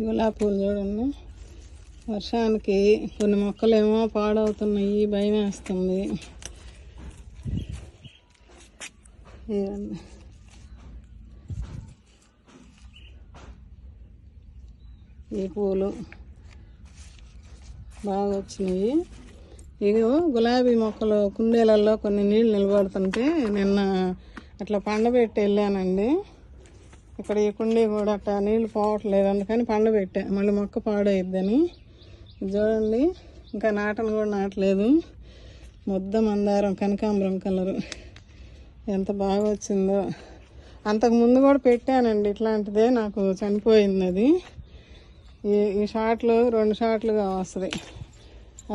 గులాబీ పూలు చూడండి, వర్షానికి కొన్ని మొక్కలేమో పాడవుతున్నాయి, భయం వేస్తుంది. ఈ పూలు బాగా వచ్చినాయి. ఇగో గులాబీ మొక్కలు కుండీలలో కొన్ని నీళ్ళు నిలబడుతుంటే నిన్న అట్లా పండబెట్టి వెళ్ళానండి. ఇక్కడ ఈ కుండీ కూడా అట్లా నీళ్ళు పోవట్లేదు, అందుకని పండబెట్టా. మళ్ళీ మొక్క పాడైద్దని. చూడండి, ఇంకా నాటను కూడా నాటలేదు. ముద్ద మందారం కనకాంబరం కలరు ఎంత బాగా వచ్చిందో. అంతకుముందు కూడా పెట్టానండి ఇట్లాంటిదే, నాకు చనిపోయింది అది. ఈ షాట్లు 2 షాట్లుగా వస్తుంది.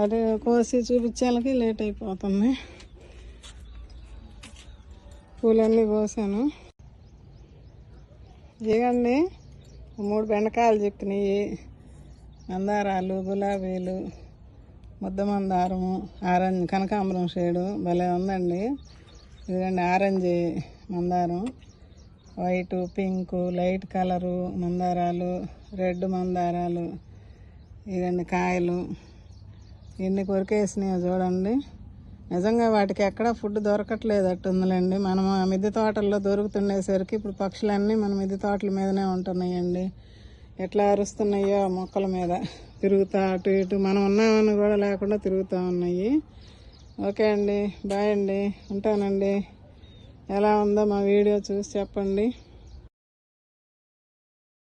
అది కోసి చూపించాలకి లేట్ అయిపోతుంది. పూలన్నీ కోసాను. ఇవ్వండి 3 బెండకాయలు చెప్పినాయి, మందారాలు, గులాబీలు, ముద్ద మందారము, ఆరెంజ్ కనకాంబరం షేడు భలే ఉందండి. ఇదిగండి ఆరెంజ్ మందారం, వైటు, పింకు, లైట్ కలరు మందారాలు, రెడ్ మందారాలు. ఇదండి కాయలు ఎన్ని కొరికేసినాయో చూడండి. నిజంగా వాటికి ఎక్కడా ఫుడ్ దొరకట్లేదట్టుందిలేండి. మనం ఆ మిద్దె తోటల్లో దొరుకుతుండేసరికి ఇప్పుడు పక్షులన్నీ మన మిద్దె తోటల మీదనే ఉంటున్నాయండి. ఎట్లా అరుస్తున్నాయో ఆ మొక్కల మీద తిరుగుతా అటు ఇటు, మనం ఉన్నామని కూడా లేకుండా తిరుగుతూ ఉన్నాయి. ఓకే అండి, బాయ్ అండి, ఉంటానండి. ఎలా ఉందో మా వీడియో చూసి చెప్పండి.